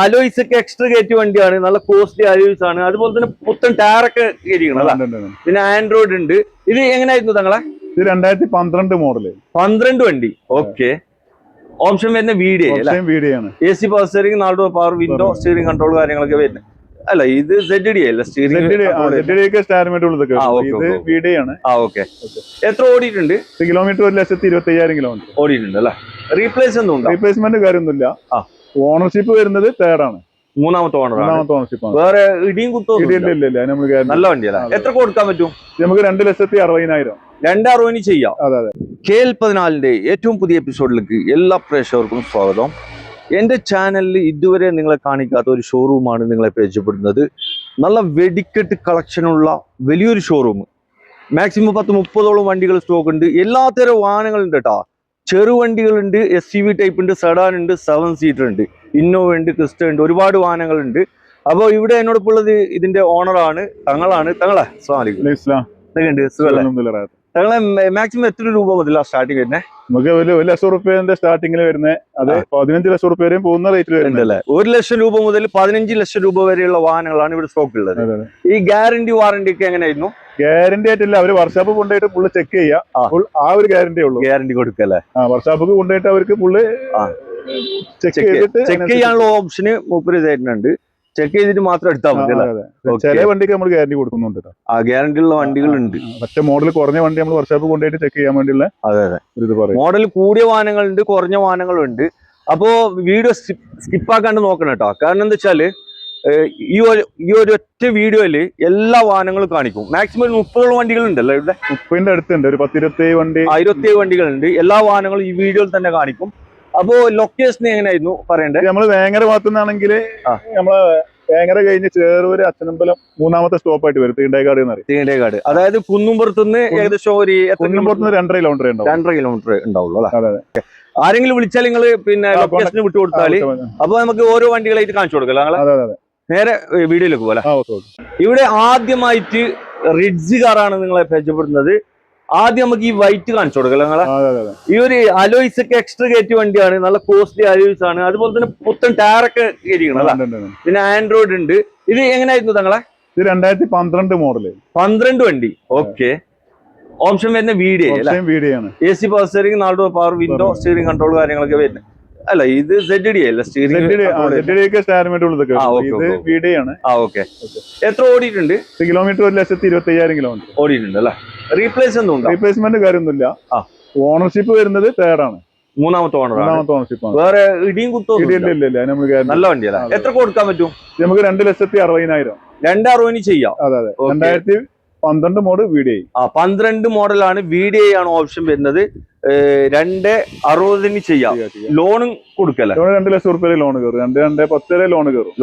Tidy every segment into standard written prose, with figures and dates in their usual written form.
Alloys ഒക്കെ extra കയറ്റി വണ്ടിയാണ്, നല്ല കോസ്റ്റ്ലി അലോയ്സ് ആണ്. അതുപോലെ തന്നെ പുത്തൻ ടയറൊക്കെ കയറ്റിക്കണം. പിന്നെ ആൻഡ്രോയിഡ് ഉണ്ട്. ഇത് എങ്ങനെയായിരുന്നു തങ്ങളെ? ഇത് 2012 മോഡല്, 12 വണ്ടി. ഓക്കെ. ഓപ്ഷൻ വരുന്ന വീഡിയോ ആണ്. AC power steering, 4 door power window, steering control കാര്യങ്ങളൊക്കെ വരുന്നത്. അല്ല, ഇത് ZD അല്ല, സ്റ്റിയറിംഗ്. എത്ര ഓടിയിട്ടുണ്ട്? കിലോമീറ്റർ 1,25,000 കിലോമീറ്റർ ഓടിയിട്ടുണ്ട് അല്ലേ? റീപ്ലേസ് ഒന്നും ഉണ്ടോ? റീപ്ലേസ്മെന്റ് കാര്യമൊന്നുമില്ല. ഓണർഷിപ്പ് വരുന്നത് തേർഡാണ്, മൂന്നാമത്തെ ഓണർ. ഓണർഷിപ്പ്. വേറെ ഇടിയും കുത്തോ? നല്ല വണ്ടിയല്ല. എത്ര കൊടുക്കാൻ പറ്റും? നമുക്ക് 2,60,000. 2,60,000 ചെയ്യാം. അതെ. KL14 ഏറ്റവും പുതിയ എപ്പിസോഡിലേക്ക് എല്ലാ പ്രേക്ഷകർക്കും സ്വാഗതം. എൻ്റെ ചാനലിൽ ഇതുവരെ നിങ്ങളെ കാണിക്കാത്ത ഒരു ഷോറൂമാണ് നിങ്ങളെ പരിചയപ്പെടുന്നത്. നല്ല വെടിക്കെട്ട് കളക്ഷനുള്ള വലിയൊരു ഷോറൂം. മാക്സിമം 10-30ഓളം വണ്ടികൾ സ്റ്റോക്ക് ഉണ്ട്. എല്ലാത്തരം വാഹനങ്ങളുണ്ട് കേട്ടോ. ചെറുവണ്ടികളുണ്ട്, SUV ടൈപ്പ് ഉണ്ട്, സെഡാൻ ഉണ്ട്, 7 സീറ്റർ ഉണ്ട്, ഇന്നോവ ഉണ്ട്, ക്രിസ്റ്റ ഉണ്ട്, ഒരുപാട് വാഹനങ്ങളുണ്ട്. അപ്പോൾ ഇവിടെ എന്നോടൊപ്പം ഉള്ളത് ഇതിന്റെ ഓണറാണ്, തങ്ങളാണ്. തങ്ങളെ അസ്സലാമു അലൈക്കും. തങ്ങളെ മാക്സിമം എത്ര രൂപ മുതലാണ് സ്റ്റാർട്ടിങ് വരുന്നത്? നമുക്ക് 1,00,000 റുപ്യന്റെ സ്റ്റാർട്ടിങ്ങിൽ വരുന്നത്, അത് 15 ലക്ഷം റുപ്യ വരെയും പോകുന്ന റേറ്റിൽ വരുന്നുണ്ടല്ലേ. 1 ലക്ഷം രൂപ മുതൽ 15 ലക്ഷം രൂപ വരെയുള്ള വാഹനങ്ങളാണ് ഇവിടെ സ്റ്റോക്ക് ഉള്ളത്. ഈ ഗ്യാരണ്ടി വാറണ്ടി ഒക്കെ എങ്ങനെയായിരുന്നു? ഗ്യാരണ്ടി ആയിട്ടില്ല, അവര് വർക്ക്ഷോപ്പ് കൊണ്ടുപോയിട്ട് ഫുള്ള് ചെക്ക് ചെയ്യാം. ആ ഒരു ഗ്യാരണ്ടി ഉള്ളൂ. ഗ്യാരണ്ടി കൊടുക്കല്ലേ? വർക്ക്ഷോപ്പ് കൊണ്ടുപോയിട്ട് അവർക്ക് ഫുള്ള് ചെക്ക് ചെയ്യാനുള്ള ഓപ്ഷന് മൂപ്പര് തരുന്നുണ്ട്. ചെക്ക് ചെയ്തിട്ട് മാത്രം എടുത്താൽ മതി. ചില വണ്ടിക്ക് നമ്മൾ ഗ്യാരണ്ടി കൊടുക്കുന്നുണ്ട്. ഗ്യാരണ്ടി ഉള്ള വണ്ടികളുണ്ട്. മറ്റേ മോഡൽ കുറഞ്ഞ വണ്ടി നമ്മൾ വർക്ക്ഷോപ്പ് കൊണ്ടുപോയിട്ട് ചെക്ക് ചെയ്യാൻ വേണ്ടിയുള്ള. മോഡൽ കൂടിയ വാഹനങ്ങളുണ്ട്, കുറഞ്ഞ വാഹനങ്ങളുണ്ട്. അപ്പോ വീഡിയോ സ്കിപ്പാക്കാണ്ട് നോക്കണം കേട്ടോ. കാരണം എന്താ വെച്ചാല് ഈ ഒരൊറ്റ വീഡിയോയില് എല്ലാ വാഹനങ്ങളും കാണിക്കും. മാക്സിമം 30ഓളം വണ്ടികളുണ്ടല്ലോ ഇവിടെ. 30ന്റെ അടുത്തുണ്ട്, ഒരു 10-27 വണ്ടി, 27 വണ്ടികളുണ്ട്. എല്ലാ വാഹനങ്ങളും ഈ വീഡിയോയിൽ തന്നെ കാണിക്കും. അപ്പോ ലൊക്കേഷൻ എങ്ങനെയായിരുന്നു പറയണ്ടേ? നമ്മള് വേങ്ങര ഭാഗത്തുനിന്നാണെങ്കിൽ നമ്മള് വേങ്ങര കഴിഞ്ഞ് ചേറൂര് അച്ഛനമ്പലം 3ാമത്തെ സ്റ്റോപ്പായിട്ട് വരും. തീണ്ടേക്കാട്, അതായത് കുന്നുംപുറത്തുനിന്ന് ഏകദേശം ഒരു 2.5 കിലോമീറ്റർ ഉണ്ടാവും. 2.5 കിലോമീറ്റർ ഉണ്ടാവുള്ളൂ അല്ലേ? ആരെങ്കിലും വിളിച്ചാൽ നിങ്ങൾ പിന്നെ ലൊക്കേഷന് വിട്ടു കൊടുത്താല് അപ്പൊ നമുക്ക് ഓരോ വണ്ടികളായിട്ട് കാണിച്ചു കൊടുക്കാം. നേരെ വീഡിയോയിലേക്ക് പോലെ. ഇവിടെ ആദ്യമായിട്ട് റിഡ്ജ് കാറാണ് നിങ്ങളെ പരിചയപ്പെടുന്നത്. ആദ്യം നമുക്ക് ഈ വൈറ്റ് കാണിച്ചു കൊടുക്കാം നിങ്ങളെ. ഈ ഒരു അലോയ്സ് ഒക്കെ എക്സ്ട്രാ കയറ്റി വണ്ടിയാണ്, നല്ല കോസ്റ്റ്ലി അലോയ്സ് ആണ്. അതുപോലെ തന്നെ പുത്തൻ ടയറൊക്കെ കയറ്റിക്കണം. പിന്നെ ആൻഡ്രോയിഡ് ഉണ്ട്. ഇത് എങ്ങനെയായിരുന്നു തങ്ങളെ? ഇത് 2012 മോഡല്, 12 വണ്ടി. ഓക്കെ. ഓപ്ഷൻ വരുന്ന വീഡിയോ ആണ്. AC power steering, 4 door power window, steering control കാര്യങ്ങളൊക്കെ വരുന്നത്. അല്ല, ഇത് ZD അല്ല, സ്റ്റിയറിംഗ്. എത്ര ഓടിയിട്ടുണ്ട്? കിലോമീറ്റർ 1,25,000 കിലോമീറ്റർ ഓടിയിട്ടുണ്ട് അല്ലേ? റീപ്ലേസ് ഒന്നും ഉണ്ടോ? റീപ്ലേസ്മെന്റ് കാര്യമൊന്നുമില്ല. ഓണർഷിപ്പ് വരുന്നത് തേർഡാണ്, മൂന്നാമത്തെ ഓണർ. ഓണർഷിപ്പ്. വേറെ ഇടിയും കുത്തോ? നല്ല വണ്ടിയല്ല. എത്ര കൊടുക്കാൻ പറ്റും? നമുക്ക് 2,60,000. 2,60,000 ചെയ്യാം. അതെ. 2012 മോഡൽ VDI. 12 മോഡലാണ്. VDI ആണ് ഓപ്ഷൻ വരുന്നത്. 2,60,000 ചെയ്യാം. ലോണും കൊടുക്കല്ലേ? 2 ലക്ഷം റുപ്യ ലോൺ കയറും. 2,10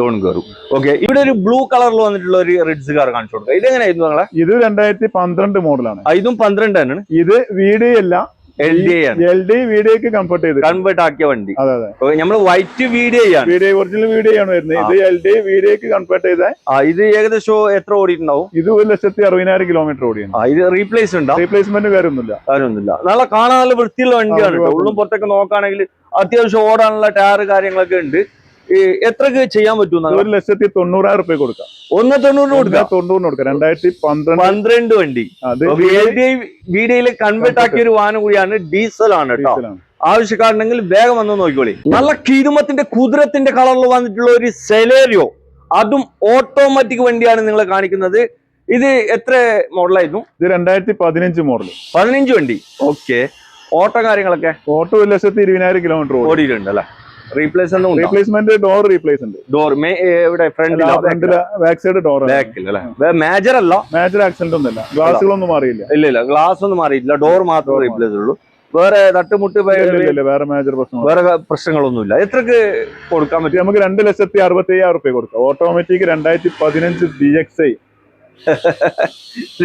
ലോൺ കയറും. ഓക്കെ. ഇവിടെ ഒരു ബ്ലൂ കളറിൽ വന്നിട്ടുള്ള ഒരു റിഡ്ജ് കാർ കാണിച്ചു കൊടുക്കുക. ഇത് എങ്ങനെയായിരുന്നു നിങ്ങളെ? ഇത് 2012 മോഡലാണ്. ഇതും 12 തന്നെയാണ്. ഇത് VDI അല്ല, LDI ആണ്. LDI VDIക്ക് കൺവേർട്ട് ആക്കിയ വണ്ടി. അതെ. നമ്മള് വൈറ്റ് VDI ആണ്. ഒറിജിനൽ VDI ആണ് വരുന്നത്. ഇത് LDI VDIക്ക് കൺവേർട്ട് ചെയ്ത. ഇത് ഏകദേശം എത്ര ഓടിയിട്ടുണ്ടാവും? ഇത് 1,60,000 കിലോമീറ്റർ ഓടിയാണ്. ഇത് റീപ്ലേസ് ഉണ്ടോ? റീപ്ലേസ്മെന്റ് കാര്യമൊന്നുമില്ല. നല്ല കാണാൻ നല്ല വൃത്തിയുള്ള വണ്ടിയാണ്. ഉള്ളും പുറത്തൊക്കെ നോക്കുകയാണെങ്കിൽ അത്യാവശ്യം ഓടാനുള്ള ടയർ കാര്യങ്ങളൊക്കെ ഉണ്ട്. എത്രക്ക് ചെയ്യാൻ പറ്റും? 1,90,000 റുപ്യ കൊടുക്കാം. 1,90,000 കൊടുക്കാം. 2012 വണ്ടി. VDIയിൽ കൺവേർട്ട് ആക്കിയ ഒരു വാഹനം കൂടിയാണ്. ഡീസൽ ആണ് കേട്ടോ. ആവശ്യക്കാരുണ്ടെങ്കിൽ വേഗം വന്ന് നോക്കിക്കോളി. നല്ല കിരുമത്തിന്റെ കുതിരത്തിന്റെ കളറിൽ വന്നിട്ടുള്ള ഒരു സെലേറിയോ, അതും ഓട്ടോമാറ്റിക് വണ്ടിയാണ് നിങ്ങളെ കാണിക്കുന്നത്. ഇത് എത്ര മോഡലായിരുന്നു? ഇത് 2015 മോഡൽ, 15 വണ്ടി. ഓക്കെ. ഓട്ടോ കാര്യങ്ങളൊക്കെ? ഓട്ടോ 1,20,000 കിലോമീറ്റർ ഓടിയിട്ടുണ്ട് അല്ലേ? റീപ്ലേസ്മെന്റ് ഡോർ റീപ്ലേസ് ഉണ്ട്. ഡോർ ഇവിടെ ബാക്ക് സൈഡ് ഡോർ, മേജർ അല്ല, മേജർ ആക്സിഡന്റ് ഒന്നുമില്ല. ഗ്ലാസുകളൊന്നും മാറിയില്ല. ഇല്ല, ഗ്ലാസ് ഒന്നും മാറിയില്ല. ഡോർ മാത്രമേ റീപ്ലേസ് ഉള്ളൂ. വേറെ തട്ടുമുട്ട് വേറെ മേജർ വേറെ പ്രശ്നങ്ങളൊന്നുമില്ല. എത്രക്ക് കൊടുക്കാൻ പറ്റും? നമുക്ക് 2,60,000 റുപ്യ കൊടുക്കാം. ഓട്ടോമാറ്റിക് 2015 DXi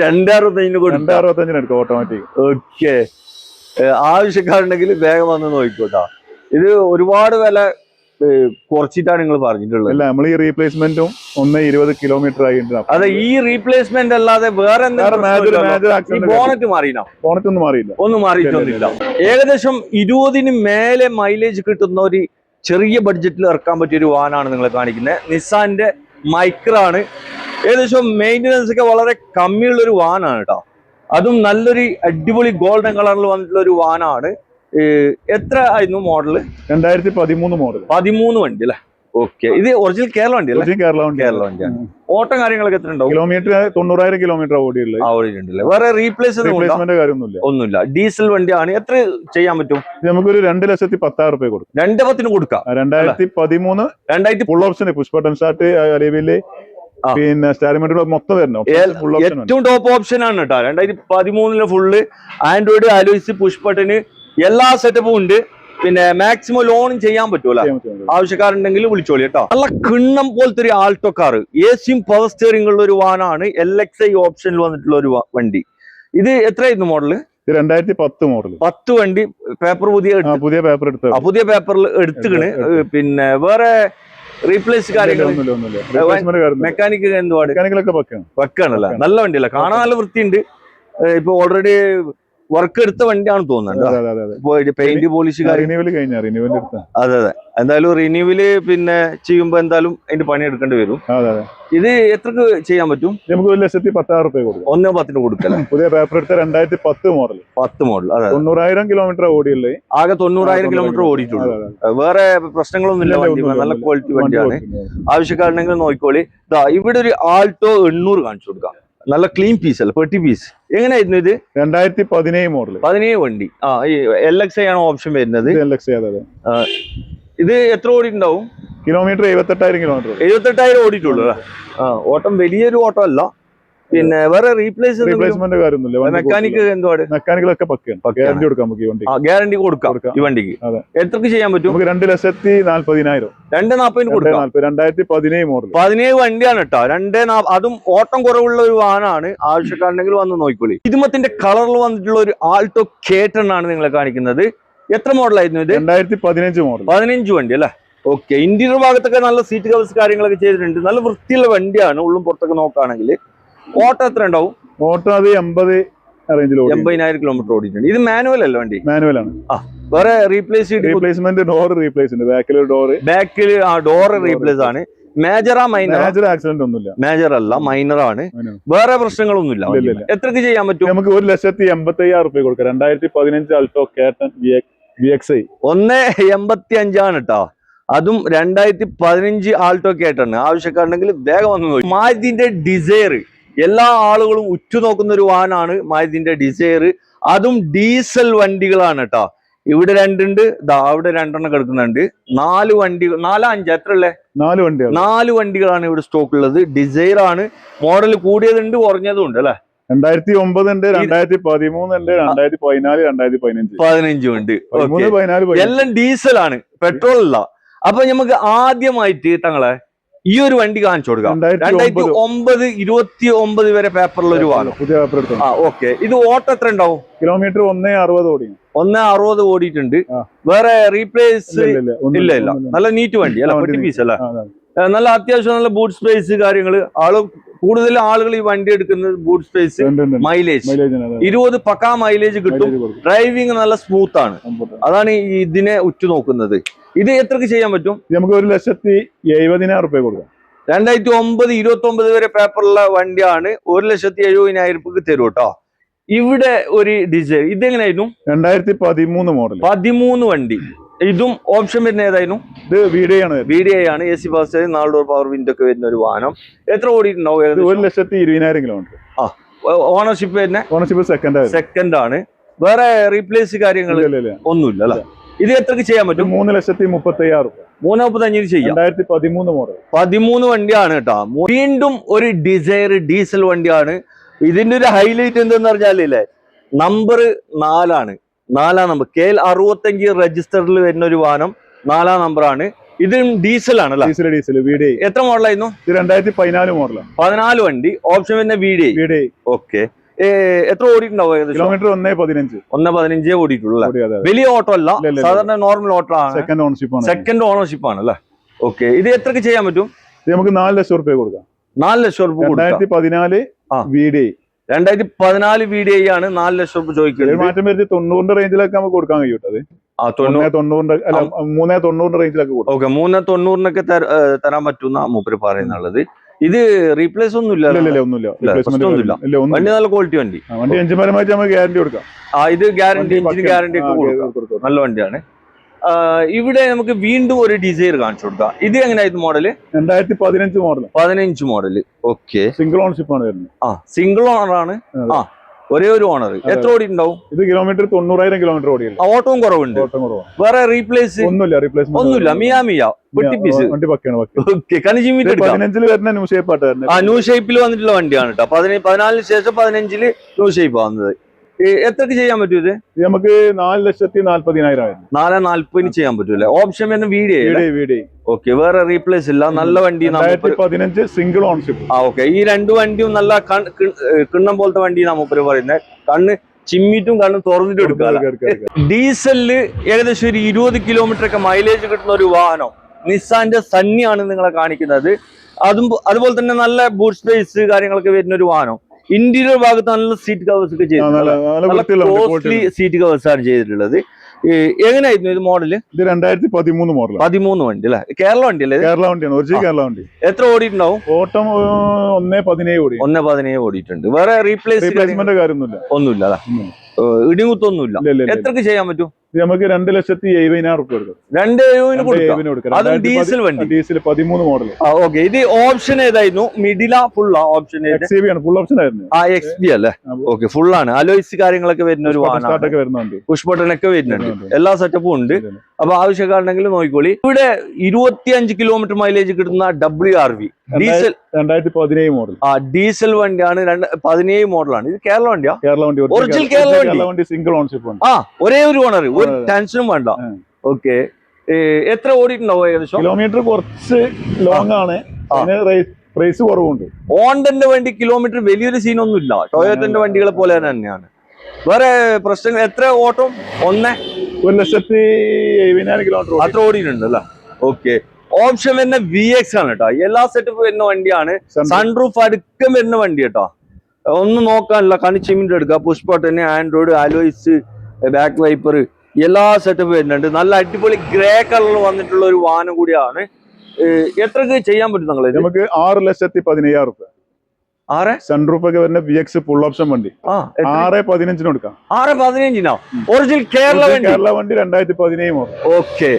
2,65 എടുക്കാം ഓട്ടോമാറ്റിക്. ഓക്കെ. ആവശ്യക്കാരുണ്ടെങ്കിൽ വേഗം വന്ന് നോക്കിക്കോട്ടാ. ഇത് ഒരുപാട് വില കുറച്ചിട്ടാണ് നിങ്ങൾ പറഞ്ഞിട്ടുള്ളത്. അല്ല, നമ്മൾ ഈ റീപ്ലേസ്മെന്റും 1,20 കിലോമീറ്റർ ആയിട്ടുണ്ട്. അതെ, ഈ റീപ്ലേസ്മെന്റ് അല്ലാതെ വേറെ ബോണറ്റ് മാറിയില്ല? ബോണറ്റ് ഒന്നും മാറിയില്ല. ഒന്നും മാറിയിട്ടൊന്നുമില്ല. ഏകദേശം 20 മേലെ മൈലേജ് കിട്ടുന്ന ഒരു ചെറിയ ബഡ്ജറ്റിൽ ഇറക്കാൻ പറ്റിയ ഒരു വാനാണ് നിങ്ങളെ കാണിക്കുന്നത്. നിസാന്റെ മൈക്ര ആണ്. ഏകദേശം മെയിൻ്റനൻസ് ഒക്കെ വളരെ കമ്മിയുള്ള ഒരു വാനാണ് കേട്ടോ. അതും നല്ലൊരു അടിപൊളി ഗോൾഡൻ കളറിൽ വന്നിട്ടുള്ള ഒരു വാനാണ്. എത്ര ആയിരുന്നു മോഡല്? 2013 മോഡൽ. 13 വണ്ടി അല്ലേ? ഓക്കെ. ഇത് ഒറിജിനൽ കേരള വണ്ടി അല്ലേ? കേരള വണ്ടിയാണ്. ഓട്ടം കാര്യങ്ങളൊക്കെ എത്ര ഉണ്ടാവും? കിലോമീറ്റർ 90,000 കിലോമീറ്റർ ഓടിയുള്ളത്. ഓടിയിട്ടുണ്ടല്ലേ? വേറെ റീപ്ലേസ്മെന്റ് കാര്യമൊന്നുമില്ല. ഒന്നുമില്ല. ഡീസൽ വണ്ടിയാണ്. എത്ര ചെയ്യാൻ പറ്റും? നമുക്കൊരു 2,10,000 രൂപ കൊടുക്കും. 2,10,000 കൊടുക്കാം. 2013 full option, push button start, അലേവില് പിന്നെ സ്റ്റാരിമെന്റ് മൊത്തം വരണം. ഏറ്റവും ടോപ്പ് ഓപ്ഷൻ ആണ് കേട്ടോ. 2013 ഫുള്ള് ആൻഡ്രോയിഡ്, ആലോയ്സ്, പുഷ് ബട്ടന് എല്ലാ സെറ്റപ്പും ഉണ്ട്. പിന്നെ മാക്സിമം ലോണും ചെയ്യാൻ പറ്റൂല. ആവശ്യക്കാരുണ്ടെങ്കിൽ വിളിച്ചോളി കേട്ടോ. നല്ല കിണ്ണം പോലത്തെ ഒരു ആൾട്ടോ കാർ, എസിയും പവർ സ്റ്റിയറിംഗ് ഉള്ള ഒരു വാനാണ്. LXi ഓപ്ഷനിൽ വന്നിട്ടുള്ള ഒരു വണ്ടി. ഇത് എത്രയായിരുന്നു മോഡല്? 2010 മോഡൽ. 10 വണ്ടി. പേപ്പർ പുതിയ പേപ്പർ എടുത്ത് പുതിയ പേപ്പറിൽ എടുത്തുകണ്. പിന്നെ വേറെ റീപ്ലേസ് കാര്യങ്ങൾ മെക്കാനിക് എന്തുപാട് വെക്കാണല്ലോ. നല്ല വണ്ടിയല്ല, കാണാൻ നല്ല വൃത്തിയുണ്ട്. ഇപ്പൊ ഓൾറെഡി വർക്ക് എടുത്ത വണ്ടിയാണ് തോന്നുന്നുണ്ട്. പെയിന്റ് പോളിഷ് അതെ. എന്തായാലും റിന്യൂവല് പിന്നെ ചെയ്യുമ്പോ എന്തായാലും അതിന്റെ പണി എടുക്കേണ്ടി വരും. ഇത് എത്രക്ക് ചെയ്യാൻ പറ്റും? നമുക്ക് 1,10,000 രൂപ കൊടുക്കും. 1,10,000 കൊടുക്കല. പുതിയ പേപ്പർ എടുത്ത 2010 മോഡൽ. 10 മോഡൽ. അതെ. 90,000 കിലോമീറ്റർ ഓടിയുള്ളത്. ആകെ 90,000 കിലോമീറ്റർ ഓടിയിട്ടുള്ളൂ. വേറെ പ്രശ്നങ്ങളൊന്നും ഇല്ല. വണ്ടി നല്ല ക്വാളിറ്റി വണ്ടിയാണ്. ആവശ്യക്കാരുണ്ടെങ്കിൽ നോക്കിക്കോളി. ഇവിടെ ഒരു ആൾട്ടോ 800 കാണിച്ചു കൊടുക്കാം. നല്ല ക്ലീൻ പീസ് അല്ല, പെട്ടി പീസ്. എങ്ങനെയായിരുന്നു ഇത്? 2017 മോഡൽ. 17 വണ്ടി. ഈ LXi ആണ് ഓപ്ഷൻ വരുന്നത്. ഇത് എത്ര ഓടിയിട്ടുണ്ടാവും? Kilometre 78,000 kilometre. 78,000 ഓടിയിട്ടുള്ളൂ. ഓട്ടം വലിയൊരു ഓട്ടം അല്ല. പിന്നെ വേറെ റീപ്ലേസ്മെന്റ് കാര്യമൊന്നുമില്ല. മെക്കാനിക് എന്തുവാണ്? മെക്കാനിക്കലൊക്കെ ഗ്യാരണ്ടി കൊടുക്കാം നമുക്ക് ഈ വണ്ടി. ഗ്യാരണ്ടി കൊടുക്കാം ഈ വണ്ടിക്ക്. എത്രക്ക് ചെയ്യാൻ പറ്റും? നമുക്ക് 2,40,000. 2,40,000 കൊടുക്കാം. 2017 മോഡൽ. 17 വണ്ടിയാണ് കേട്ടോ. 2,40,000. അതും ഓട്ടം കുറവുള്ള ഒരു വാഹനമാണ്. ആവശ്യക്കാരുണ്ടെങ്കിൽ വന്ന് നോക്കിക്കോളി. ഇതുമത്തിന്റെ കളറിൽ വന്നിട്ടുള്ള ഒരു ആൾട്ടോ K10 ആണ് നിങ്ങളെ കാണിക്കുന്നത്. എത്ര മോഡലായിരുന്നു ഇത്? 2015 മോഡൽ. 15 വണ്ടി അല്ലേ? ഓക്കെ. ഇന്റീരിയർ ഭാഗത്തൊക്കെ നല്ല സീറ്റ് കവേഴ്സ് കാര്യങ്ങളൊക്കെ ചെയ്തിട്ടുണ്ട്. നല്ല വൃത്തിയുള്ള വണ്ടിയാണ്. ഉള്ളും പുറത്തൊക്കെ നോക്കുകയാണെങ്കിൽ. ഓട്ടോ എത്ര ഉണ്ടാവും? ഓട്ടോ അത് 80 റേഞ്ചിൽ 80,000 കിലോമീറ്റർ ഓടിയിട്ടുണ്ട്. ഇത് മാനുവൽ അല്ല വണ്ടി? മാനുവൽ ആണ്. വേറെ റീപ്ലേസ്മെന്റ് ഡോർ റീപ്ലേസ് ഉണ്ട്. ബാക്കിൽ ഡോർ റീപ്ലേസ് ആണ്. മേജറാ മൈനർ? മേജർ ആക്സിഡന്റ് ഒന്നുമില്ല. മേജർ അല്ല, മൈനർ ആണ്. വേറെ പ്രശ്നങ്ങളൊന്നുമില്ല. എത്രക്ക് ചെയ്യാൻ പറ്റും? നമുക്ക് 1,85,000 രൂപ കൊടുക്കാം. 2015 ആൾട്ടോ K10 VXi. 1,85 ആണ് കേട്ടോ. അതും 2015 ആൾട്ടോ K10. ആവശ്യക്കാരുണ്ടെങ്കിൽ വേഗം വന്ന് നോക്കി. മാരുതിന്റെ ഡിസയർ എല്ലാ ആളുകളും ഉറ്റുനോക്കുന്ന ഒരു വാനാണ്. മാരുതിന്റെ ഡിസയർ. അതും ഡീസൽ വണ്ടികളാണ് കേട്ടോ. ഇവിടെ 2 ഉണ്ട്. അവിടെ 2 കിടക്കുന്നുണ്ട്. 4 വണ്ടികൾ. 4 5 എത്ര ഉള്ളേ? 4 വണ്ടികളാണ് ഇവിടെ സ്റ്റോക്ക് ഉള്ളത്. ഡിസൈർ ആണ്. മോഡൽ കൂടിയതുണ്ട്, കുറഞ്ഞതും ഉണ്ട് അല്ലെ? 2009 ഉണ്ട്, 2013 ഉണ്ട്, 2014, 2015. 15 ഉണ്ട്. എല്ലാം ഡീസൽ ആണ്, പെട്രോൾ അല്ല. അപ്പൊ നമുക്ക് ആദ്യമായിട്ട് തങ്ങളെ ഈ ഒരു വണ്ടി കാണിച്ചു കൊടുക്കാം. 2009, 29 വരെ പേപ്പറിൽ ഒരു വാഹനം. പുതിയ പേപ്പർ എടുത്തു. ഓക്കെ. ഇത് ഓട്ടം എത്ര ഉണ്ടാവും? കിലോമീറ്റർ 160 ഓടി. 160 ഓടിയിട്ടുണ്ട്. വേറെ റീപ്ലേസ് ഇല്ല. നല്ല നീറ്റ് വണ്ടി അല്ല, പെട്ടി പീസ് അല്ല. നല്ല അത്യാവശ്യം നല്ല ബൂട്ട് സ്പേസ് കാര്യങ്ങള്. കൂടുതൽ ആളുകൾ ഈ വണ്ടി എടുക്കുന്നത് ബൂട്ട് സ്പേസ്, മൈലേജ് 20 പക്കാ മൈലേജ് കിട്ടും. ഡ്രൈവിംഗ് നല്ല സ്മൂത്ത് ആണ്. അതാണ് ഇതിനെ ഉറ്റുനോക്കുന്നത്. ഇത് എത്രക്ക് ചെയ്യാൻ പറ്റും? നമുക്ക് 1,70,000 രൂപ കൊടുക്കാം. 2009, 29 വരെ പേപ്പറുള്ള വണ്ടിയാണ്. 1,70,000 രൂപക്ക് തരും കേട്ടോ. ഇവിടെ ഒരു ഡിസൈൻ ഇതെങ്ങനെയായിരുന്നു? 2013 മോഡൽ. 13 വണ്ടി. ഇതും ഓപ്ഷൻ വരുന്ന ഏതായിരുന്നു? ഇത് VDI ആണ്. AC fast, 4 door power window ഒക്കെ വരുന്ന ഒരു വാഹനം. എത്ര ഓടിയിട്ടുണ്ടാവും? 1,20,000 കിലോമീറ്റർ. ഓണർഷിപ്പ് തന്നെ? ഓണർഷിപ്പ് സെക്കൻഡ് ആണ്. വേറെ റീപ്ലേസ് കാര്യങ്ങൾ ഒന്നുമില്ല അല്ലെ? ഇത് എത്രക്ക് ചെയ്യാൻ പറ്റും? 3,35,000 രൂപ. 3,35 ചെയ്യാം. 2013 മോഡൽ. 13 വണ്ടിയാണ് കേട്ടോ. വീണ്ടും ഒരു ഡിസൈർ ഡീസൽ വണ്ടിയാണ്. ഇതിന്റെ ഒരു ഹൈലൈറ്റ് എന്തെന്ന് പറഞ്ഞാലേ നമ്പർ 4 ആണ്. 4ാം നമ്പർ. KL 65 രജിസ്റ്ററിൽ വരുന്ന ഒരു വാഹനം. 4ാം നമ്പറാണ്. ഇതും ഡീസൽ ആണല്ലോ? Diesel VDI. എത്ര മോഡലായിരുന്നു? 2014 മോഡൽ. 14 വണ്ടി. ഓപ്ഷൻ വരുന്ന VDI. ഓക്കെ. എത്ര ഓടിയിട്ടുണ്ടാവും? കിലോമീറ്റർ 1,15 ഓടിയിട്ടുള്ളൂ. വലിയ ഓട്ടോ അല്ല, സാധാരണ നോർമൽ ഓട്ടോ ആണ്. സെക്കൻഡ് ഓണർഷിപ്പ് ആണ് അല്ലേ? ഓക്കെ. ഇത് എത്രക്ക് ചെയ്യാൻ പറ്റും? നമുക്ക് 4 ലക്ഷം രൂപ കൊടുക്കാം. 4 ലക്ഷം രൂപ. 2014 VDI. 2014 VDI ആണ്. 4 ലക്ഷം രൂപ ചോദിക്കുന്നത്. മാറ്റം വരുത്തി 90 റേഞ്ചിലൊക്കെ നമുക്ക് കൊടുക്കാൻ കഴിയും. തൊണ്ണൂറിന്റെ അല്ല 390 റേഞ്ചിലൊക്കെ കൊടുക്കും. ഓക്കെ 390 തരാൻ പറ്റുന്ന മൂപ്പര് പറയുന്നുള്ളത്. ഇത് റീപ്ലേസ് ഒന്നുമില്ല, വണ്ടി നല്ല ക്വാളിറ്റി വണ്ടി. വണ്ടി എഞ്ചിൻപരമായിട്ട് നമുക്ക് ഗ്യാരണ്ടി കൊടുക്കാം. ഇത് ഗ്യാരണ്ടി, എഞ്ചിന് ഗ്യാരണ്ടി ഒക്കെ കൊടുക്കാം. നല്ല വണ്ടിയാണ്. ഇവിടെ നമുക്ക് വീണ്ടും ഒരു ഡിസൈർ കാണിച്ചു കൊടുക്കാം. ഇത് എങ്ങനെയായിരുന്നു model? 2015 model. 15 model. Okay, single ownership ആണ് വരുന്നത്. സിംഗിൾ ഓണർ ആണ്. ഒരേ ഒരു ഓണർ. എത്ര ഓടി ഉണ്ടാവും? ഇത് കിലോമീറ്റർ 90,000 കിലോമീറ്റർ ഓടിയുള്ളൂ. ഓട്ടവും കുറവുണ്ട്. വേറെ റീപ്ലേസ് ഒന്നുമില്ല. മിയ പീസ് വണ്ടി പക്കയാണ്. 15 വരുന്ന ന്യൂ ഷേപ്പ് ആയിട്ട് ന്യൂ ഷേപ്പിൽ വന്നിട്ടുള്ള വണ്ടിയാണ് കേട്ടോ. 14 ശേഷം 15 ന്യൂ ഷേപ്പ് വന്നത്. എത്രക്ക് ചെയ്യാൻ പറ്റും ഇത്? നമുക്ക് 4,40,000 4,40,000 ചെയ്യാൻ പറ്റൂല. ഓപ്ഷൻ വരുന്ന വീഡിയോ. ഓക്കെ, വേറെ റീപ്ലേസ് ഇല്ല. നല്ല വണ്ടി. 2015 സിംഗിൾ ഓൺഷിപ്പ്. ഓക്കെ, ഈ രണ്ട് വണ്ടിയും നല്ല കിണ്ണം പോലത്തെ വണ്ടി നമുക്ക് പറയുന്നത്. കണ്ണ് ചിമ്മിട്ടും കണ്ണ് തുറന്നിട്ടും എടുക്കുക. ഡീസലില് ഏകദേശം ഒരു 20 കിലോമീറ്റർ ഒക്കെ മൈലേജ് കിട്ടുന്ന ഒരു വാഹനം നിസാന്റെ സണ്ണിയാണ് നിങ്ങളെ കാണിക്കുന്നത്. അതുപോലെ തന്നെ നല്ല ബൂട്ട് സ്പേസ് കാര്യങ്ങളൊക്കെ വരുന്ന ഒരു വാഹനം. ഇന്റീരിയർ ഭാഗത്ത് നല്ല സീറ്റ് കവേഴ്സ് ഒക്കെ ചെയ്തിട്ടുള്ളത്. കോസ്റ്റ്ലി സീറ്റ് കവേഴ്സ് ആണ് ചെയ്തിട്ടുള്ളത്. എങ്ങനെയായിരുന്നു ഇത് മോഡല്? ഇത് 2013 മോഡൽ. 13 വണ്ടി അല്ലേ? കേരള വണ്ടി അല്ലേ? കേരള വണ്ടിയാണ്, ഒറിജിനൽ കേരള വണ്ടി. എത്ര ഓടിയിട്ടുണ്ടാവും? ഓട്ടം 1,17 ഓടി. 1,17 ഓടിയിട്ടുണ്ട്. വേറെ റീപ്ലേസ്മെന്റ് കാര്യമൊന്നുമില്ല. ഒന്നുമില്ല അല്ലേ? ഇടിമുത്തൊന്നുമില്ല. എത്രക്ക് ചെയ്യാൻ പറ്റും? നമുക്ക് 2,70,000 കൊടുക്കും. 2,70,000 കൊടുക്കാം. അതും ഡീസൽ വണ്ടി. Diesel 13 model. ഓക്കെ, ഇത് ഓപ്ഷൻ ഏതായിരുന്നു? മിഡില ഫുൾ ഓപ്ഷൻ? ഫുൾ ഓപ്ഷൻ ആയിരുന്നു. XB അല്ലേ? ഓക്കെ, ഫുൾ ആണ്. അലോയ്സ് കാര്യങ്ങളൊക്കെ വരുന്ന ഒരു വാഹനം. പുഷ് ബട്ടൺ ഒക്കെ വരുന്നുണ്ട്. എല്ലാ സെറ്റപ്പും ഉണ്ട്. അപ്പൊ ആവശ്യക്കാരുണ്ടെങ്കിൽ നോക്കിക്കോളി. ഇവിടെ 25 കിലോമീറ്റർ മൈലേജ് കിട്ടുന്ന WRV ഡീസൽ 2017 മോഡൽ. ഡീസൽ വണ്ടിയാണ്. 17 മോഡലാണ്. ഇത് കേരള വണ്ടിയാ? കേരള വണ്ടി, ഒറിജിനൽ കേരള വണ്ടി. Single ownership. ഒരേ ഒരു ഓണർ, ഒരു ടെൻഷനും വേണ്ട. ഓക്കെ, എത്ര ഓടിയിട്ടുണ്ടാവും ഏകദേശം? കിലോമീറ്റർ കുറച്ച് ലോങ് ആണ്, പ്രൈസ് കുറവുണ്ട്. ഹോണ്ടന്റെ വണ്ടി കിലോമീറ്റർ വലിയൊരു സീനൊന്നുമില്ല. ടൊയോട്ടന്റെ വണ്ടികളെ പോലെ തന്നെയാണ്. വേറെ പ്രശ്നങ്ങൾ? എത്ര ഓട്ടം? 1,70,000 കിലോമീറ്റർ അത്ര ഓടിയിട്ടുണ്ട് അല്ലേ? ഓക്കെ, ഓപ്ഷൻ വരുന്ന VX ആണ് കേട്ടോ. എല്ലാ സെറ്റപ്പ് വരുന്ന വണ്ടിയാണ്. സൺറൂഫ് അടുക്കം വരുന്ന വണ്ടി കേട്ടോ. ഒന്നും നോക്കാനില്ല, കണിച്ചിമിന്റെ എടുക്കുക. Push button, Android, alloys, back wiper, എല്ലാ സെറ്റപ്പ് വരുന്നുണ്ട്. നല്ല അടിപൊളി ഗ്രേ കളറിൽ വന്നിട്ടുള്ള ഒരു വാഹനം കൂടിയാണ്. എത്രക്ക് ചെയ്യാൻ പറ്റും നിങ്ങൾ? നമുക്ക് 6,17,000 രൂപ. സൺറൂഫ് ഒക്കെ വരുന്ന VX ഫുൾ ഓപ്ഷൻ വണ്ടി 6,15 കൊടുക്കാം. 6,15 ഒറിജിനൽ കേരള വണ്ടി 2017 മോഡൽ. ഓക്കെ,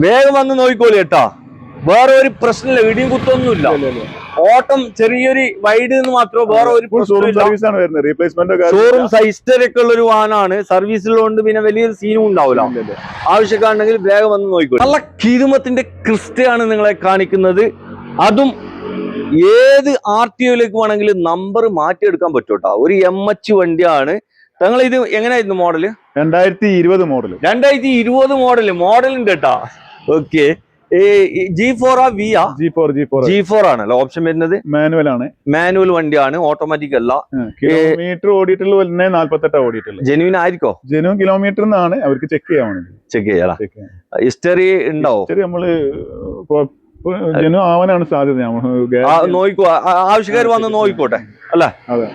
വേഗം വന്ന് നോക്കിക്കോളി കേട്ടാ. വേറെ ഒരു പ്രശ്നമില്ല, ഇടിയും കുത്തൊന്നുമില്ല. ഓട്ടം ചെറിയൊരു വൈഡ് എന്ന് മാത്രമേ. വേറെ ഒരു ഷോറൂം സൈസ്റ്ററൊക്കെ ഉള്ള ഒരു വാഹനമാണ്. സർവീസിലുണ്ട്, പിന്നെ വലിയൊരു സീനും ഉണ്ടാവില്ല. ആവശ്യക്കാരുണ്ടെങ്കിൽ വേഗം വന്ന് നോക്കിക്കോളി. നല്ല കിരുമത്തിന്റെ ക്രിസ്റ്റയാണ് നിങ്ങളെ കാണിക്കുന്നത്. അതും ഏത് RTOയിലേക്ക് വേണമെങ്കിലും നമ്പർ മാറ്റിയെടുക്കാൻ പറ്റൂട്ടാ. ഒരു MH വണ്ടിയാണ്. നിങ്ങൾ ഇത് എങ്ങനെയായിരുന്നു മോഡല്? 2020 മോഡൽ. 2020 മോഡലുണ്ട് കേട്ടാ. ഓക്കെ, G4 G4 ആണല്ലോ ഓപ്ഷൻ വരുന്നത്. മാനുവൽ വണ്ടിയാണ്, ഓട്ടോമാറ്റിക് അല്ല. കിലോമീറ്റർ ഓടിയിട്ടുള്ള 48 ഓടിയിട്ടുള്ളത്. ജെന്യൂൻ ആയിരിക്കോ? ജെന്യൂൻ കിലോമീറ്റർ എന്നാണ് അവർക്ക് ചെക്ക് ചെയ്യാം. ഹിസ്റ്ററി ഉണ്ടാവോ? നമ്മള് ആവാനാണ് സാധ്യത. നോക്കോ, ആവശ്യക്കാർ വന്ന് നോക്കിക്കോട്ടെ അല്ല.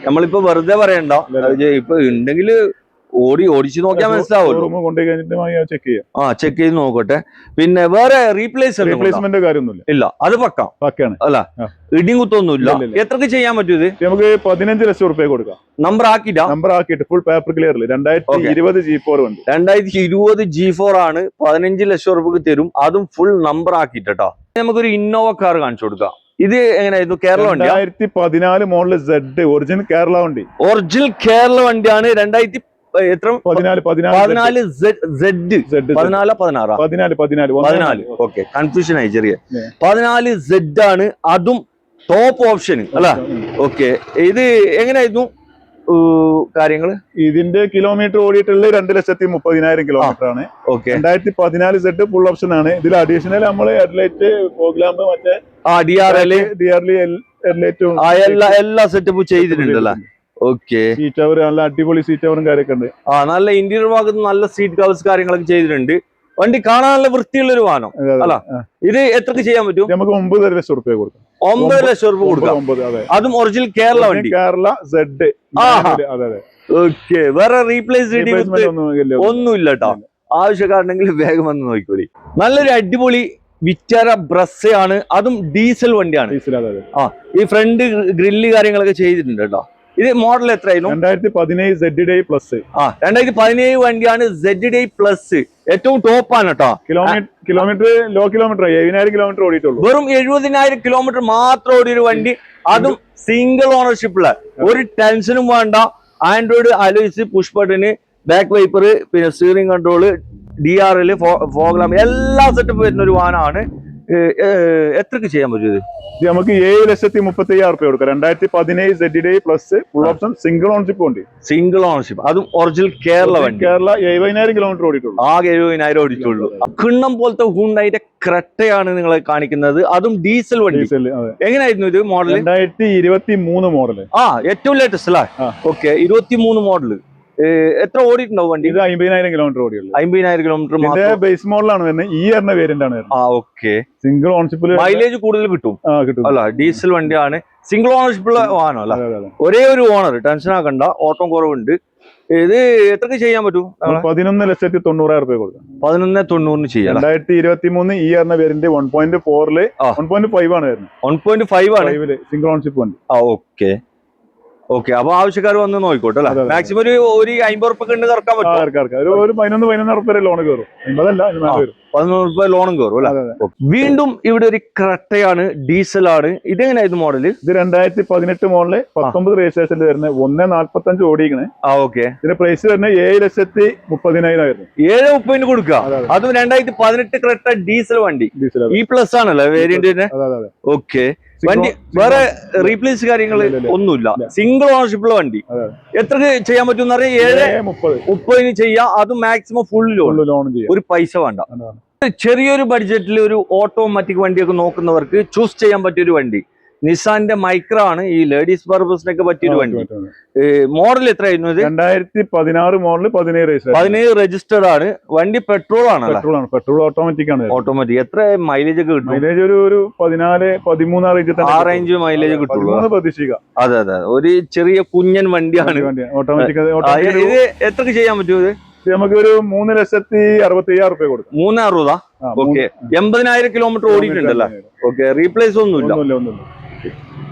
നമ്മളിപ്പോ വെറുതെ പറയണ്ട. ഇപ്പൊ ഉണ്ടെങ്കിൽ ഓടിച്ചു നോക്കിയാൽ മനസ്സിലാവുമല്ലോ. ചെക്ക് ചെയ്ത് നോക്കട്ടെ. പിന്നെ വേറെ റീപ്ലേസ്മെന്റ് കാര്യമൊന്നുമില്ല. ഇല്ല, അത് പക്കാണ് അല്ല, ഇടിയും കുത്തൊന്നുമില്ല. എത്രക്ക് ചെയ്യാൻ പറ്റും ഇത്? നമുക്ക് 15 ലക്ഷം രൂപ കൊടുക്കാം. നമ്പർ ആക്കിയിട്ട് ഫുൾ പേപ്പർ ക്ലിയറിൽ 2020 G4 ഉണ്ട്. 2020 G4 ആണ്. 15 ലക്ഷം രൂപക്ക് തരും. അതും ഫുൾ നമ്പർ ആക്കിട്ടോ. നമുക്കൊരു ഇന്നോവ കാർ കാണിച്ചു കൊടുക്കാം. ഇത് എങ്ങനെയായിരുന്നു? കേരള വണ്ടി. 2014 മോഡൽ Z ഒറിജിനൽ കേരള വണ്ടി. ഒറിജിനൽ കേരള വണ്ടിയാണ്. 14 ഓക്കെ, കൺഫ്യൂഷൻ ആയി ചെറിയ. 14 Z ആണ്. അതും ടോപ്പ് ഓപ്ഷൻ അല്ല. ഓക്കെ, ഇത് എങ്ങനെയായിരുന്നു കാര്യങ്ങള്? ഇതിന്റെ കിലോമീറ്റർ ഓടിയിട്ടുള്ളത് 2,30,000 കിലോമീറ്റർ ആണ്. 2014 Z ഫുൾ ഓപ്ഷൻ ആണ്. ഇതിൽ അഡീഷണൽ നമ്മള് ഹെഡ്ലൈറ്റ്, ഫോഗ്ലാമ്പ്, മറ്റേ DRL ഹെഡ്ലൈറ്റും എല്ലാ സെറ്റപ്പും ചെയ്തിട്ടുണ്ടല്ലോ. ഓക്കെ, സീറ്റ് കവർ നല്ല അടിപൊളി സീറ്റ് കവറും കാര്യമൊക്കെ ഉണ്ട്. നല്ല ഇന്റീരിയർ ഭാഗത്ത് നല്ല സീറ്റ് കവേഴ്സ് കാര്യങ്ങളൊക്കെ ചെയ്തിട്ടുണ്ട്. വണ്ടി കാണാൻ നല്ല വൃത്തിയുള്ള ഒരു വാഹനം അല്ല. ഇത് എത്രക്ക് ചെയ്യാൻ പറ്റും? നമുക്ക് 9 ലക്ഷം രൂപ കൊടുക്കാം. 9 ലക്ഷം രൂപ കൊടുക്കാം. അതും ഒറിജിനൽ കേരള വണ്ടി. കേരള Z. ഓക്കെ, വേറെ റീപ്ലേസ് ഒന്നുമില്ല കേട്ടോ. ആവശ്യക്കാരുണ്ടെങ്കിൽ വേഗം വന്ന് നോക്കിക്കോളി. നല്ലൊരു അടിപൊളി വിറ്റാര ബ്രസ്സയാണ്, അതും ഡീസൽ വണ്ടിയാണ്. ആ, ഈ ഫ്രണ്ട് ഗ്രില്ല് കാര്യങ്ങളൊക്കെ ചെയ്തിട്ടുണ്ട് കേട്ടോ. ഇത് മോഡൽ എത്രയായിരുന്നു? 2017 ZDI പ്ലസ്. 2017 വണ്ടിയാണ് ZDI പ്ലസ്. ഏറ്റവും ടോപ്പാണ് കേട്ടോ. കിലോമീറ്റർ ലോ കിലോമീറ്റർ 70,000 കിലോമീറ്റർ ഓടിയിട്ടുള്ളൂ. വെറും 70,000 കിലോമീറ്റർ മാത്രം ഓടിയൊരു വണ്ടി, അതും സിംഗിൾ ഓണർഷിപ്പില്. ഒരു ടെൻഷനും വേണ്ട. Android alloys, push button, back wiper, പിന്നെ സ്റ്റിയറിംഗ് കൺട്രോള്, DRL, ഫോഗ്ലാം എല്ലാ സെറ്റപ്പ് വരുന്ന ഒരു വാഹനമാണ്. എത്രക്ക് ചെയ്യാൻ പറ്റും ഇത്? നമുക്ക് 7,35,000 രൂപ കൊടുക്കാം. 2017 ZDI plus, full option, single ownership വണ്ടി. സിംഗിൾ ഓണർഷിപ്പ്, അതും ഒറിജിനൽ കേരള വണ്ടി. കേരള 70,000 കിലോമീറ്റർ ഓടിയിട്ടുള്ളൂ. ആകെ 70,000 ഓടിച്ചുള്ളൂ. കിണ്ണം പോലത്തെ ഹുണ്ടായിന്റെ ക്രെട്ടയാണ് നിങ്ങളെ കാണിക്കുന്നത്, അതും ഡീസൽ വണ്ടി. എങ്ങനെയായിരുന്നു ഇത് മോഡൽ? 2023 മോഡല്. ഏറ്റവും ലേറ്റസ്റ്റ് അല്ലേ? Okay, 23 model. എത്ര ഓടിയിട്ടുണ്ടാവും വണ്ടി? ഇത് 50,000 കിലോമീറ്റർ ഓടിയുള്ളൂ. 50,000 കിലോമീറ്റർ ബേസ് മോഡലാണ് വരുന്നത്. ഈ പറഞ്ഞ വേരിയന്റ് ആണ്. ഓക്കെ, സിംഗിൾ ഓണർഷിപ്പിൽ മൈലേജ് കൂടുതൽ കിട്ടും അല്ല? ഡീസൽ വണ്ടിയാണ്, സിംഗിൾ ഓണർഷിപ്പുള്ള വാഹനം അല്ല? ഒരേ ഒരു ഓണർ, ടെൻഷൻ ആക്കണ്ട, ഓട്ടം കുറവുണ്ട്. ഇത് എത്രക്ക് ചെയ്യാൻ പറ്റും? 11,90,000 രൂപ കൊടുക്കാം. 11,90,000 ചെയ്യാം. 2023 ഈ പറഞ്ഞ വേരിയന്റ് 1.4 1.5 ആണ് വരുന്നത്. 1.5 ആണ് സിംഗിൾ ഓണർഷിപ്പ് വണ്ടി. ഓക്കെ, അപ്പൊ ആവശ്യക്കാർ വന്ന് നോക്കിക്കോട്ടെ അല്ലെ? മാക്സിമം ഒരു 50 ഉറുപ്പിക ഇറക്കാൻ പറ്റും. ഒരു 11,000 രൂപ ലോൺ കയറും. 11 രൂപ ലോണും കയറും അല്ലെ? വീണ്ടും ഇവിടെ ഒരു ക്രെട്ടയാണ്, ഡീസൽ ആണ്. ഇതെങ്ങനെയായിരുന്നു മോഡല്? ഇത് 2018 മോഡല്, 19 രജിസ്ട്രേഷനിൽ വരുന്നത്. 1.45 ഓടിക്കണേ. ഓക്കെ, ഇതിന്റെ പ്രൈസ് വരുന്നത് 7,30,000 ആയിരുന്നു. 7,30,000 കൊടുക്കുക. അതും 2018 ക്രെട്ട ഡീസൽ വണ്ടി. ഈ പ്ലസ് ആണല്ലോ വേരിയന്റിന്. ഓക്കെ, വണ്ടി വേറെ റീപ്ലേസ് കാര്യങ്ങൾ ഒന്നുമില്ല, സിംഗിൾ ഓണർഷിപ്പുള്ള വണ്ടി. എത്ര ചെയ്യാൻ പറ്റും? 7,30,000 ചെയ്യാം. അതും മാക്സിമം ഫുൾ ലോൺ, ഒരു പൈസ വേണ്ട. ചെറിയൊരു ബഡ്ജറ്റിൽ ഒരു ഓട്ടോമാറ്റിക് വണ്ടിയൊക്കെ നോക്കുന്നവർക്ക് ചൂസ് ചെയ്യാൻ പറ്റിയ ഒരു വണ്ടി നിസാന്റെ മൈക്ര ആണ്. ഈ ലേഡീസ് പർപ്പസിനൊക്കെ പറ്റിയൊരു വണ്ടി. മോഡൽ എത്രയായിരുന്നു ഇത്? 2016 മോഡൽ, 17 രജിസ്റ്റേർഡ് ആണ്. വണ്ടി പെട്രോൾ ആണ്? പെട്രോൾ ഓട്ടോമാറ്റിക് ആണ്. ഓട്ടോമാറ്റിക്. എത്ര മൈലേജ് ഒക്കെ കിട്ടും? മൈലേജ് ഒരു 14-13 ആ റേഞ്ച് മൈലേജ് കിട്ടുള്ളൂ. അതെ, ഒരു ചെറിയ കുഞ്ഞൻ വണ്ടിയാണ് ഓട്ടോമാറ്റിക്. ഇത് എത്രക്ക് ചെയ്യാൻ പറ്റും? ഇത് നമുക്ക് ഒരു 3,60,000 രൂപ കൊടുക്കും. 3,60,000. ഓക്കെ, 80,000 കിലോമീറ്റർ ഓടിയിട്ടുണ്ടല്ലോ. ഓക്കെ, റീപ്ലേസ് ഒന്നുമില്ല.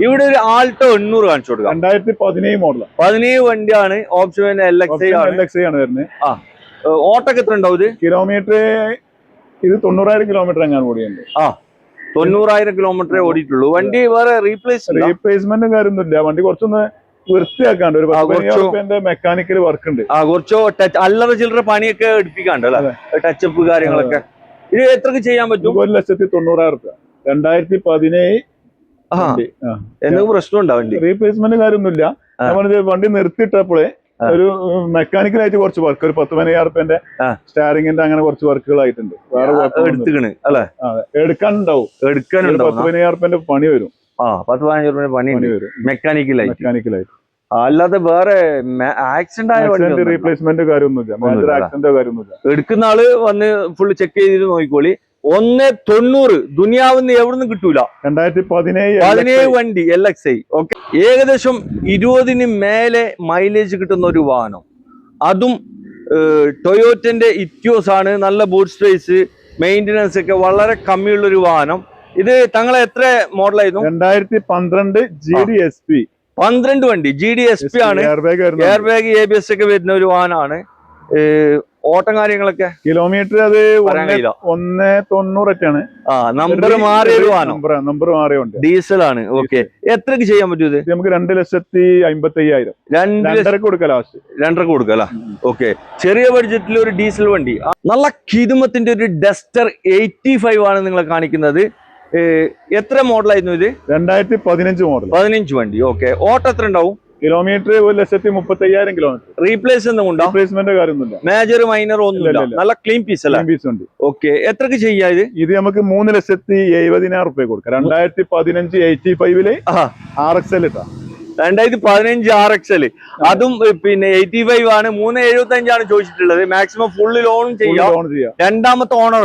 ഇവിടെ ഒരു ആൾട്ടോ 800 കാണിച്ചു കൊടുക്കാം. 2017 മോഡൽ, 17 വണ്ടിയാണ്. ഓപ്ഷൻ LXI ആണ് വരുന്നത്. ഓട്ടൊക്കെ എത്ര ഉണ്ടാവും ഇത്? കിലോമീറ്റർ ഇത് 90,000 കിലോമീറ്റർ എങ്ങനെ ഓടിയുണ്ട്. 90,000 കിലോമീറ്ററേ ഓടിയിട്ടുള്ളൂ. വണ്ടി വേറെ റീപ്ലേസ്മെന്റ് കാര്യമൊന്നുമില്ല. വണ്ടി കുറച്ചൊന്ന് വൃത്തിയാക്കാണ്ട് ഒരു മെക്കാനിക്കൽ വർക്ക് ഉണ്ട്. കുറച്ചോ അല്ലറ ചില്ലറ പണിയൊക്കെ എടുപ്പിക്കാണ്ട് അല്ലെ? ടച്ചപ്പ് കാര്യങ്ങളൊക്കെ. ഇത് എത്രക്ക് ചെയ്യാൻ പറ്റും? 1,90,000 രൂപ. 2017 എന്തെങ്കിലും പ്രശ്നം ഉണ്ടാവും? വണ്ടി റീപ്ലേസ്മെന്റ് കാര്യമൊന്നുമില്ല. വണ്ടി നിർത്തിയിട്ടപ്പോഴേ ഒരു മെക്കാനിക്കലായിട്ട് കുറച്ച് വർക്ക്, ഒരു 10,000 രൂപന്റെ സ്റ്റാരിങ്ങിന്റെ അങ്ങനെ കുറച്ച് വർക്കുകളായിട്ടുണ്ട്. വേറെ എടുത്തിക്കണ് അല്ലെ? എടുക്കാനുണ്ടാവും. 10,000 രൂപന്റെ പണി വരും. 10-15 രൂപ പണി വരും മെക്കാനിക്കലായിട്ട്. അല്ലാതെ വേറെ ആക്സിഡന്റ് ആയ റീപ്ലേസ്മെന്റ് കാര്യമൊന്നുമില്ല. എടുക്കുന്ന ആള് വന്ന് ഫുള്ള് ചെക്ക് ചെയ്തിട്ട് നോക്കിക്കോളി. 1,90,000 ദുനിയാവിന്ന് എവിടുന്ന് കിട്ടൂല. 2017 വണ്ടി LXI. ഓക്കെ, ഏകദേശം 20 മേലെ മൈലേജ് കിട്ടുന്ന ഒരു വാഹനം, അതും ടൊയോറ്റന്റെ ഇറ്റിയോസ് ആണ്. നല്ല ബൂട്ട് സ്പേസ്, മെയിൻ്റനൻസ് ഒക്കെ വളരെ കമ്മിയുള്ള ഒരു വാഹനം. ഇത് തങ്ങളെ എത്ര മോഡലായിരുന്നു? 2012 GDSP. 12 വണ്ടി GDSP ആണ്. എയർ ബാഗ് ABS ഒക്കെ വരുന്ന ഒരു വാഹനമാണ്. ഓട്ടം കാര്യങ്ങളൊക്കെ കിലോമീറ്റർ അത് 1,90,000 നമ്പർ മാറിയ ഒരു വാഹനം. നമ്പർ മാറിയുണ്ട്. ഡീസൽ ആണ്. ഓക്കെ, എത്രക്ക് ചെയ്യാൻ പറ്റും ഇത്? നമുക്ക് 2,55,000. 2,50,000 കൊടുക്കാം. ലാസ്റ്റ് 2,50,000 കൊടുക്കല. ഓക്കെ, ചെറിയ ബഡ്ജറ്റിൽ ഒരു ഡീസൽ വണ്ടി. നല്ല കിതുമത്തിന്റെ ഒരു ഡസ്റ്റർ 85 ആണ് നിങ്ങളെ കാണിക്കുന്നത്. എത്ര മോഡലായിരുന്നു ഇത്? 2015 മോഡൽ. 15 വണ്ടി. ഓക്കെ, ഓട്ടം എത്ര ഉണ്ടാവും? Kilometre 1,30,000 kilometre. റീപ്ലേസ് റീപ്ലേസ്മെന്റ് കാര്യമൊന്നുമില്ല. മേജർ മൈനർ ഒന്നുമില്ല. നല്ല ക്ലീൻ പീസ് അല്ല? ഉണ്ട്. ഓക്കെ, എത്രക്ക് ചെയ്യാ ഇത്? ഇത് നമുക്ക് 3,70,000 രൂപ കൊടുക്കാം. 2015 85 RXL ഇട്ടാ. 2015 RXL, അതും പിന്നെ 85 ആണ്. 3,75 ആണ് ചോദിച്ചിട്ടുള്ളത്. മാക്സിമം ഫുള്ള് ലോണും ചെയ്യാം. രണ്ടാമത്തെ ഓണർ,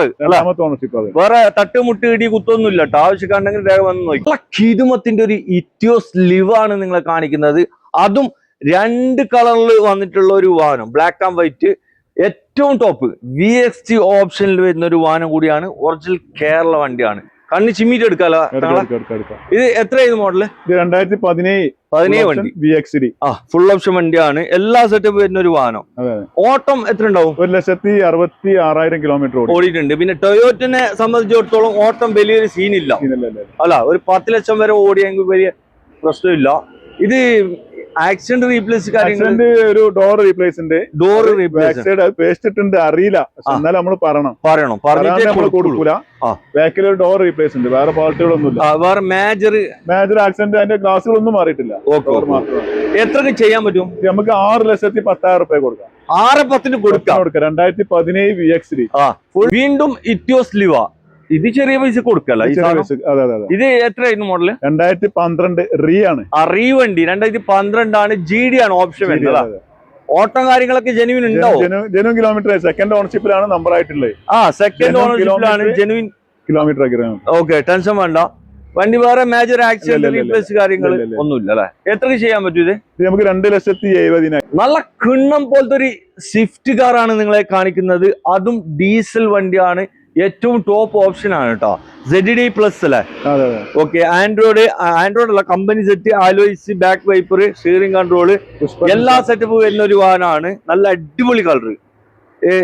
വേറെ തട്ടുമുട്ട് ഇടി കുത്തൊന്നുമില്ല കേട്ടോ. ആവശ്യക്കാരുണ്ടെങ്കിൽ വേഗം വന്ന് നോക്കി. കിതുമത്തിന്റെ ഒരു ഇറ്റിയോസ് ലിവ് ആണ് നിങ്ങളെ കാണിക്കുന്നത്. അതും 2 കളറിൽ വന്നിട്ടുള്ള ഒരു വാഹനം, ബ്ലാക്ക് ആൻഡ് വൈറ്റ്. ഏറ്റവും ടോപ്പ് VXT ഓപ്ഷനിൽ വരുന്ന ഒരു വാഹനം കൂടിയാണ്. ഒറിജിനൽ കേരള വണ്ടിയാണ്. കണ്ണ് ചിമ്മിട്ട് എടുക്കാലോ. ഇത് എത്രയായിരുന്നു മോഡല്? 2017 വണ്ടി VXD. ഫുൾ ഓപ്ഷൻ വണ്ടിയാണ്. എല്ലാ സെറ്റപ്പ് വരുന്ന ഒരു വാഹനം. ഓട്ടം എത്ര ഉണ്ടാവും? 1,66,000 കിലോമീറ്റർ ഓടിയിട്ടുണ്ട്. പിന്നെ ടൊയോറ്റിനെ സംബന്ധിച്ചിടത്തോളം ഓട്ടം വലിയൊരു സീനില്ല അല്ല. ഒരു 10 ലക്ഷം വരെ ഓടിയെങ്കിൽ വലിയ പ്രശ്നമില്ല. ഇത് ആക്സിഡന്റ് റീപ്ലേസ് കാര്യങ്ങൾ, ഒരു ഡോർ റീപ്ലേസ് ഉണ്ട്, പേസ്റ്റ് ഇട്ടുണ്ട്, അറിയില്ല. എന്നാലും നമ്മൾ പറയണം പറഞ്ഞിട്ട് കൊടുക്കൂല. ബാക്കിൽ ഒരു ഡോർ റീപ്ലേസ് ഉണ്ട്, വേറെ പാർട്ടുകളൊന്നുമില്ല. വേറെ മേജർ ആക്സിഡന്റ് അതിന്റെ ഗ്ലാസുകളൊന്നും മാറിയിട്ടില്ല. എത്രക്ക് ചെയ്യാൻ പറ്റും? നമുക്ക് 6,10,000 രൂപ കൊടുക്കാം. 6,10,000 കൊടുക്കാം. 2017 VXD. വീണ്ടും ഇറ്റിയോസ് ലിവ. ഇത് ചെറിയ പൈസ കൊടുക്കല്ല. ഇത് എത്രയായിരുന്നു മോഡല്? 2012 റീ ആണ്. റീ വണ്ടി 2012 ആണ്. GD ആണ് ഓപ്ഷൻ വരുന്നത്. ഓട്ടം കാര്യങ്ങളൊക്കെ ജെനുവിൻ ഉണ്ടാവും. ജെനുവിൻ കിലോമീറ്റർ സെക്കൻഡ് ഓണർഷിപ്പിലാണ് നമ്പർ ആയിട്ടുള്ളത്. സെക്കൻഡ് ഓണർഷിപ്പിലാണ്, ജെനുവിൻ കിലോമീറ്റർ. ഓക്കെ, ടെൻഷൻ വേണ്ട. വണ്ടി വേറെ മേജർ ആക്സിഡന്റ് റീപ്ലേസ് കാര്യങ്ങൾ ഒന്നുമില്ല അല്ലെ? എത്രക്ക് ചെയ്യാൻ പറ്റും ഇത്? നമുക്ക് 2,70,000. നല്ല കിണ്ണം പോലത്തെ ഒരു സ്വിഫ്റ്റ് കാറാണ് നിങ്ങളെ കാണിക്കുന്നത്. അതും ഡീസൽ വണ്ടിയാണ്. ഏറ്റവും ടോപ്പ് ഓപ്ഷൻ ആണ് കേട്ടോ. ZD+ അല്ലേ? ഓക്കെ. ആൻഡ്രോയിഡ് അല്ല, company set, alloys, back wiper, steering control, എല്ലാ സെറ്റപ്പ് വരുന്ന ഒരു വാഹനമാണ്. നല്ല അടിപൊളി കളർ.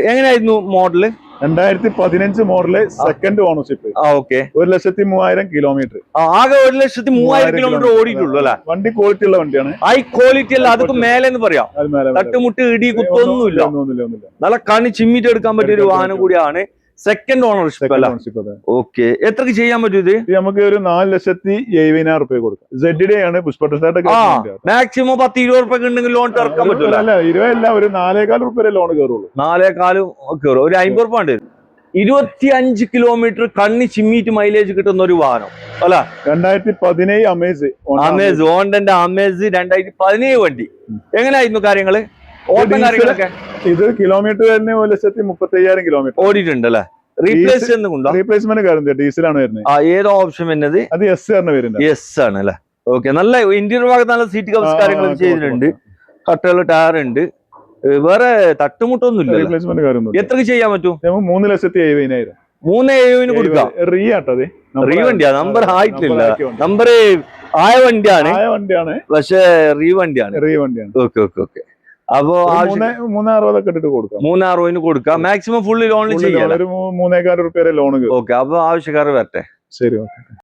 എങ്ങനെയായിരുന്നു model? 2015 model, second ownership. Okay. 1,03,000 kilometre. ആകെ 1,03,000 കിലോമീറ്റർ ഓടിയിട്ടുള്ളൂ അല്ലെ? വണ്ടി ക്വാളിറ്റി ഉള്ള വണ്ടിയാണ്. ഹൈ ക്വാളിറ്റി അല്ല, അതൊക്കെ മേലെ എന്ന് പറയാം. തട്ടുമുട്ട് ഇടി കുത്തൊന്നുമില്ല. നല്ല കണ്ണ് ചിമ്മിട്ട് എടുക്കാൻ പറ്റിയ ഒരു വാഹനം കൂടിയാണ്. സെക്കൻഡ് ഓണർഷിപ്പ് അല്ല? ഓക്കെ. എത്രക്ക് ചെയ്യാൻ പറ്റും ഇത്? നമുക്ക് ഒരു 4,70,000 രൂപ കൊടുക്കാം. ZD ആണ്. മാക്സിമം 10-20 രൂപ ഉണ്ടെങ്കിൽ ലോൺ ഇറക്കാൻ പറ്റില്ല. 20 ഒരു 4,400 രൂപ ലോൺ കയറുള്ളൂ. 4,400 കയറും. ഒരു 50 രൂപ ഉണ്ട്. 25 കിലോമീറ്റർ കണ്ണി ചിമ്മിട്ട് മൈലേജ് കിട്ടുന്ന ഒരു വാഹനം അല്ല? 2017 അമേസ് ഹോണ്ടന്റെ അമേസ് 2017 വണ്ടി. എങ്ങനെയായിരുന്നു കാര്യങ്ങള്? ഓട്ടം കാര്യങ്ങളൊക്കെ? ഇത് കിലോമീറ്റർ തന്നെ 1,35,000 കിലോമീറ്റർ ഓടിയിട്ടുണ്ട് അല്ലെ? റീപ്ലേസ്മെന്റ് ഡീസലാണ് വരുന്നത്. ഏതോ ഓപ്ഷൻ വരുന്നത്? അത് S ആണ് വരുന്നത്. S ആണ് അല്ലെ? ഓക്കെ. നല്ല ഇന്റീരിയർ ഭാഗത്ത് നല്ല സീറ്റ് കവർ കാര്യങ്ങൾ ചെയ്തിട്ടുണ്ട്. കട്ടകൾ, ടയർ ഉണ്ട്. വേറെ തട്ടുമുട്ടൊന്നുമില്ല. എത്രക്ക് ചെയ്യാൻ പറ്റും? 3,70,000. 3,70,000 കൊടുക്കാം. റീ ആട്ടത്. റീ വണ്ടിയാ, നമ്പർ ആയിട്ടില്ല. നമ്പർ ആയ വണ്ടിയാണ്, പക്ഷെ റീ വണ്ടിയാണ്. Okay okay okay. അപ്പോ 3,60,000 കൊടുക്കാം. മാക്സിമം ഫുള്ളി ലോണിൽ ചെയ്യാം. 3,400 രൂപ ലോൺ. ഓക്കെ. അപ്പൊ ആവശ്യക്കാർ വരട്ടെ. ശരി, ഓക്കെ.